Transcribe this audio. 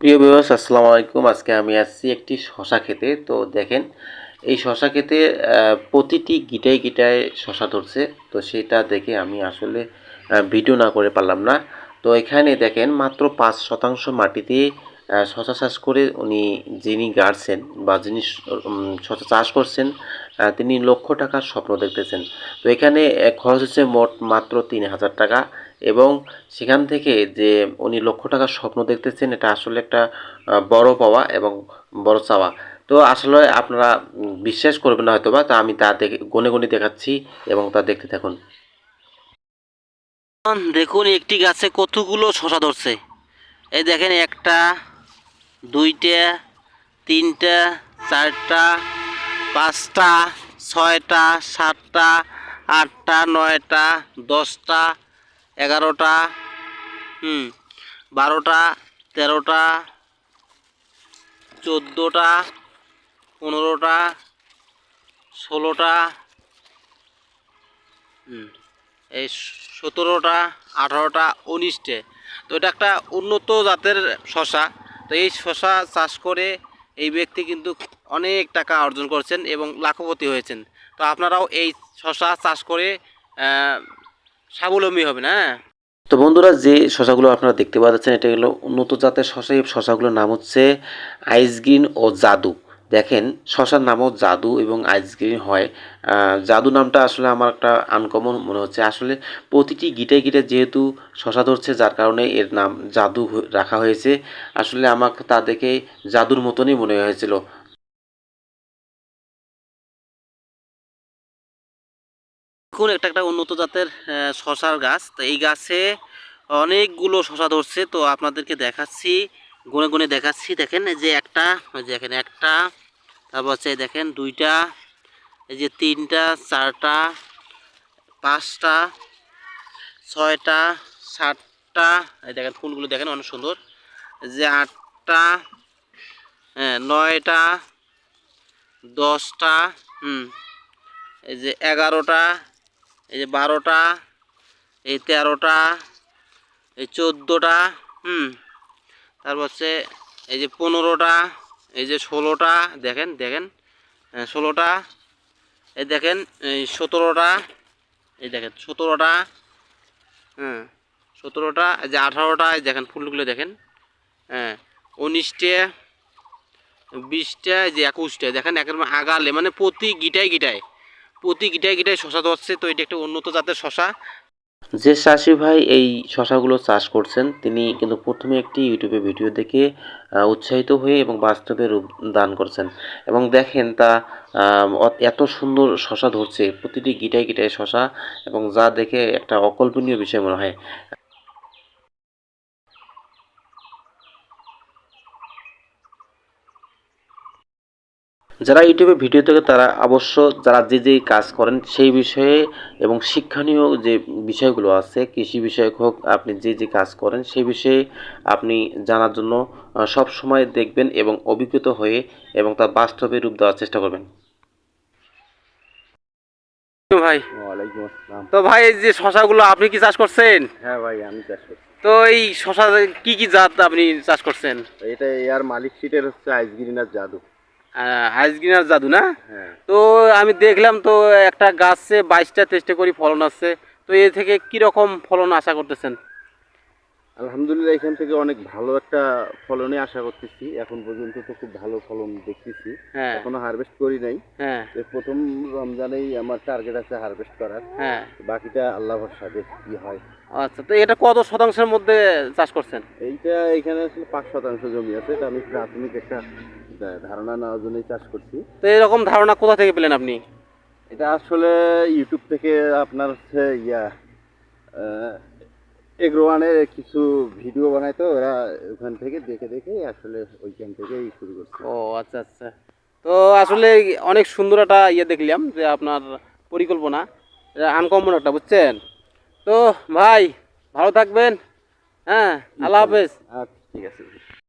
প্রিয় ভিউয়ার্স আসসালামু আলাইকুম। আজকে আমি আসছি একটি শশা খেতে। তো দেখেন এই শশা খেতে প্রতিটি গিটায় গিটায় শশা ধরছে। তো সেটা দেখে আমি আসলে ভিডিও না করে পারলাম না। তো এখানে দেখেন মাত্র ৫% মাটিতে শশা চাষ করে উনি যিনি গাড়ছেন বা যিনি শশা চাষ করছেন তিনি লক্ষ টাকার স্বপ্ন দেখতেছেন। তো এখানে খরচ হচ্ছে মোট মাত্র ৩,০০০ টাকা এবং সেখান থেকে যে উনি লক্ষ টাকার স্বপ্ন দেখতেছেন এটা আসলে একটা বড় পাওয়া এবং বড় চাওয়া। তো আসলে আপনারা বিশ্বাস করবেন না হয়তোবা। তা আমি তা দেখে গুনে, গুনে দেখাচ্ছি এবং তা দেখতে থাকুন। দেখুন একটি গাছে কতগুলো শশা ধরছে। এই দেখেন ১টা, ২টা, ৩টা, ৪টা, ৫টা, ৬টা, ৭টা, ৮টা, ৯টা, ১০টা, ১১টা, ১২টা, ১৩টা, ১৪টা, ১৫টা, ১৬টা, এই ১৭টা, ১৮টা, ১৯টে। তো এটা একটা উন্নত জাতের শশা। তো এই শশা চাষ করে এই ব্যক্তি কিন্তু অনেক টাকা অর্জন করছেন এবং লাখপতি হয়েছেন। তো আপনারাও এই শশা চাষ করে স্বাবলম্বী হবেন। হ্যাঁ, তো বন্ধুরা যে শশাগুলো আপনারা দেখতে পাচ্ছেন এটা হলো উন্নত জাতের শশা। এই শশাগুলোর নাম হচ্ছে আইস গ্রিন ও জাদু। দেখেন শশার নামও জাদু এবং আইস গ্রিন হয়। জাদু নামটা আসলে আমার একটা আনকমন মনে হচ্ছে। আসলে প্রতিটি গিটায় গিটায় যেহেতু শশা ধরছে যার কারণে এর নাম জাদু রাখা হয়েছে। আসলে আমাকে তা দেখে জাদুর মতনই মনে হয়েছিল। দেখুন একটা একটা উন্নত জাতের শশার গাছ। তো এই গাছে অনেকগুলো শশা ধরছে। তো আপনাদেরকে দেখাচ্ছি, গুনে গুনে দেখাচ্ছি। দেখেন এই যে একটা, ওই যে দেখেন একটা, তারপর হচ্ছে দেখেন ২টা, এই যে ৩টা, ৪টা, ৫টা, ৬টা, ৭টা, এই দেখেন ফুলগুলো দেখেন অনেক সুন্দর। এই যে ৮টা, হ্যাঁ ৯টা, ১০টা, এই যে ১১টা, এই যে ১২টা, এই ১৩টা, এই ১৪টা, তারপর হচ্ছে এই যে ১৫টা, এই যে ১৬টা, দেখেন দেখেন ১৬টা, এই দেখেন এই ১৭টা, এই দেখেন ১৭টা, হ্যাঁ ১৭টা, এই যে ১৮টা, এই দেখেন ফুলগুলো দেখেন, হ্যাঁ ১৯টে, ২০টা, এই যে ২১টে, দেখেন একেবারে আগালে মানে প্রতি গিটায় গিটায় শশা ধরছে। তো এটা একটা উন্নত জাতের শশা। যে চাষি ভাই এই শশাগুলো চাষ করছেন তিনি কিন্তু প্রথমে একটি ইউটিউবে ভিডিও দেখে উৎসাহিত হয়ে এবং বাস্তবে রূপ দান করছেন এবং দেখেন তা এত সুন্দর শশা ধরছে প্রতিটি গিটায় গিটায় শশা এবং যা দেখে একটা অকল্পনীয় বিষয় মনে হয়। যারা ইউটিউবে ভিডিও দেখে তারা অবশ্য যারা যে যে কাজ করেন সেই বিষয়ে এবং শিক্ষণীয় যে বিষয়গুলো আছে কৃষি বিষয়ক হোক আপনি যে যে কাজ করেন সেই বিষয়ে আপনি জানার জন্য সব সময় দেখবেন এবং অভিজ্ঞত হয়ে এবং তার বাস্তবে রূপ দেওয়ার চেষ্টা করবেন। ভাই ওয়ালাইকুম আসসালাম। তো ভাই এই যে শশাগুলো আপনি কি চাষ করছেন? হ্যাঁ ভাই, আমি চাষ করছি। তো এই শশা কি কি জাত আপনি চাষ করছেন? এটা এয়ার মালিক সিটের হচ্ছে আইসগ্রিনার জাদু। আইসগ্রিনার জাদু না? হ্যাঁ, তো আমি দেখলাম তো একটা গাছে ২২টা ২৩টা করে ফলন আছে। তো এ থেকে কি রকম ফলন আশা করতেছেন? আলহামদুলিল্লাহ এখান থেকে অনেক ভালো একটা ফলনই আশা করতেছি। এখন পর্যন্ত তো খুব ভালো ফলন দেখতেছি। হ্যাঁ, এখনো হারভেস্ট করি নাই। হ্যাঁ, তো প্রথম রমজানেই আমার টার্গেট আছে হারভেস্ট করার। হ্যাঁ। বাকিটা আল্লাহ ভরসা দেখি কি হয়। আচ্ছা, তো এটা কত শতাংশের মধ্যে চাষ করছেন? এইটা এখানে আসলে ৫% জমি আছে। এটা আমি প্রাথমিক একটা ধারণা নেওয়ার জন্যই চাষ করছি। তো এরকম ধারণা কোথা থেকে পেলেন আপনি? এটা আসলে ইউটিউব থেকে আপনার হচ্ছে আহ, এগ্রোয়ানের কিছু ভিডিও বানায় তো ওরা, ওখান থেকে দেখে দেখে আসলে ওইখান থেকেই শুরু করছে। ও আচ্ছা, আচ্ছা। তো আসলে অনেক সুন্দর একটা দেখলাম যে আপনার পরিকল্পনা আনকমন একটা, বুঝছেন? তো ভাই ভালো থাকবেন। হ্যাঁ, আল্লাহ ইনশাল্লাহ। হাফেজ। আচ্ছা, ঠিক আছে।